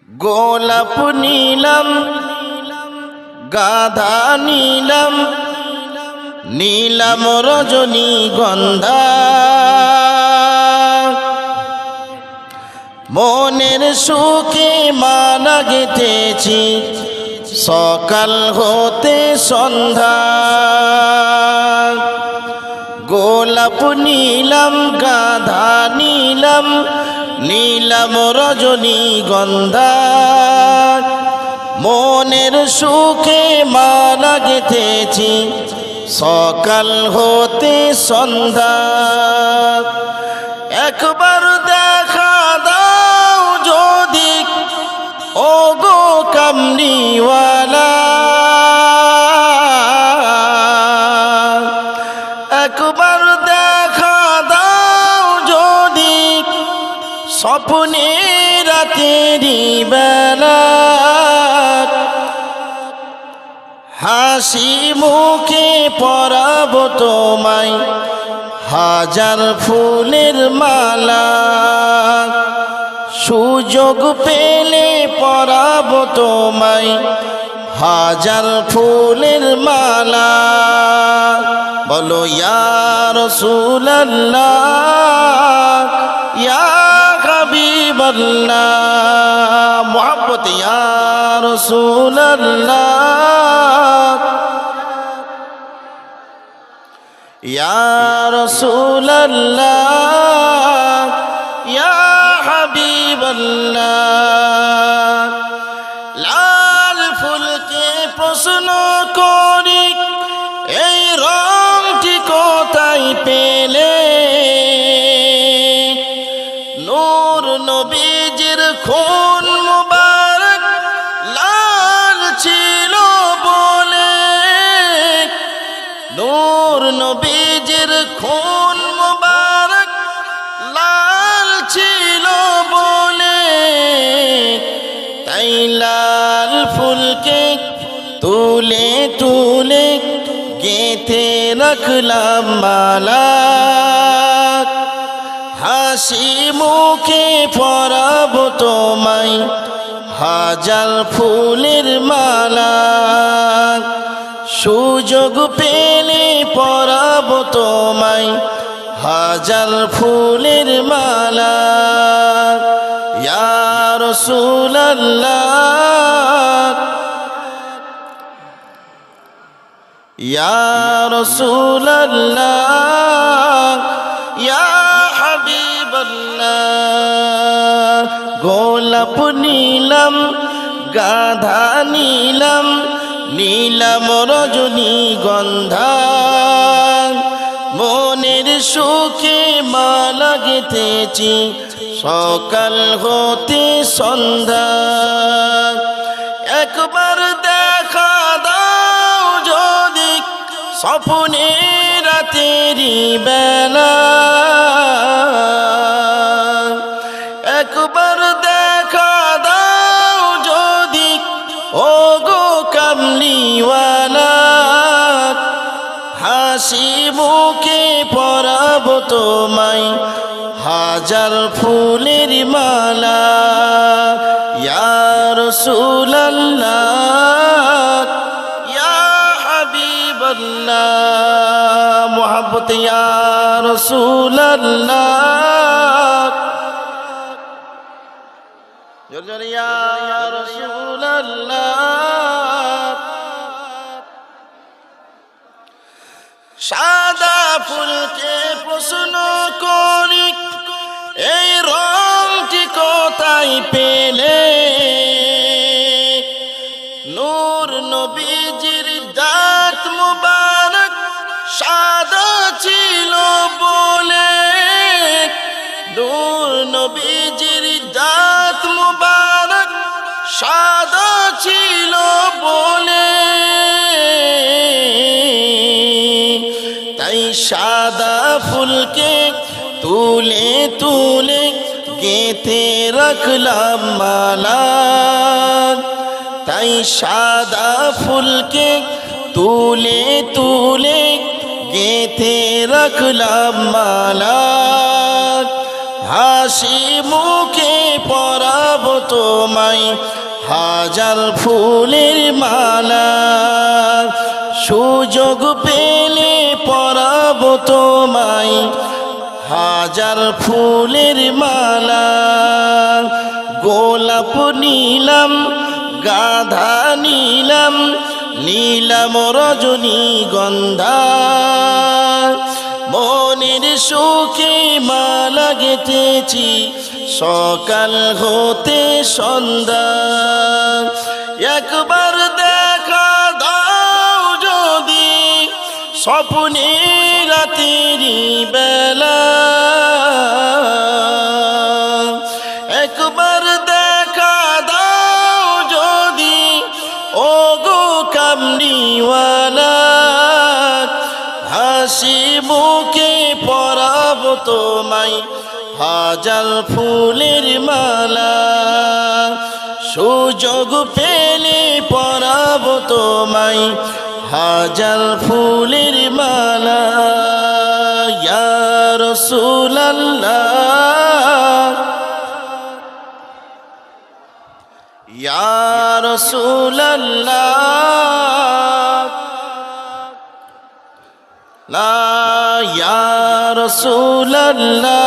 গোলাপ নীলাম গাধা নীলাম নীলাম রজনীগন্ধা মনের সুখে মালা গেঁথেছি সকাল হতে সন্ধ্যা। গোলাপ নীলাম গাধা নীলাম নীলাম রজনীগন্ধা মনের সুখে মালা গেঁথেছি সকাল হতে সন্ধ্যা। একবার দেখা দাও যদি ও গো কামলিওয়ালা, একবার দেখা দাও যদি স্বপ্নে রাতেরি বেলা, হাসি মুখে পরাবো তোমায় হাজার ফুলের মালা। সুযোগ পেলে পরাবো তোমায় হাজার ফুলের মালা। বলো ইয়া রাসূলুল্লাহ ইয়া হাবিবাল্লাহ, মুহাব্বত ইয়া রাসূলুল্লাহ ইয়া রাসূলুল্লাহ ইয়া হাবিবাল্লাহ। লাল ফুলকে প্রশ্ন করি এই রংটি কোথায় পেলে, নূর নবীজির খুন মুবারক লাল ছিল বলে, নূর নবীজির খুন মুবারক লাল ছিল বলে, তাই লাল ফুলকে তুলে তুলে গেঁথে রাখলাম মালা। হাসি মুখে পরাবো তোমায় হাজার ফুলের মালা। সুযোগ পেলে পরাবো তোমায় হাজার ফুলের মালা। ইয়া রাসূলুল্লাহ ইয়া রাসূলুল্লাহ ইয়া হাবিবাল্লাহ। গোলাপ নীলাম গাধা নীলাম নীলাম রজনীগন্ধা মনের সুখে মালা গেঁথেছি সকাল হতে সন্ধ্যা। একবার দেখা দাও যদি স্বপ্নে রাতেরি বেলা, একবার দেখা দাও যদি ও গো কামলিওয়ালা, হাসি মুখে পরাবো তোমায় হাজার ফুলের মালা। ইয়া রাসূলুল্লাহ ইয়া হাবিবাল্লাহ, মুহাব্বত ইয়া রাসূলুল্লাহ জোরে জোরে ইয়া রাসূলুল্লাহ। সাদা ফুলকে প্রশ্ন করি এই রংটি কোথায় পেলে, নূর নবীজির দাঁত মুবারক সাদা ছিল বলে, নূর নবীজির দাঁত মুবারক সাদা ছিল বলে, তাই সাদা ফুলকে তুলে তুলে গেঁথে রাখলাম মালা। তাই সাদা ফুলকে তুলে তুলে গেঁথে রাখলাম মালা। হাসি মুখে পরাবো তোমায় হাজার ফুলের মালা, সুযোগ পেলে পরাবো তোমায় হাজার ফুলের মালা। গোলাপ নিলাম, গাধা নিলাম, নীলাম রজনীগন্ধা, মনের সুখে মালা গেঁথেছি সকাল হতে সন্ধ্যা। একবার দেখা দাও যদি স্বপ্নে রাতেরি বেলা, একবার দেখা দাও যদি ওগো কামলিওয়ালা, হাসি মুখে পরাবো তোমায় হাজার ফুলের মালা, সুযোগ পেলে পরাবো তোমায় হাজার ফুলের মালা। ইয়া রাসূলুল্লাহ, ইয়া রাসূলুল্লাহ, লা ইয়া রাসূলুল্লাহ,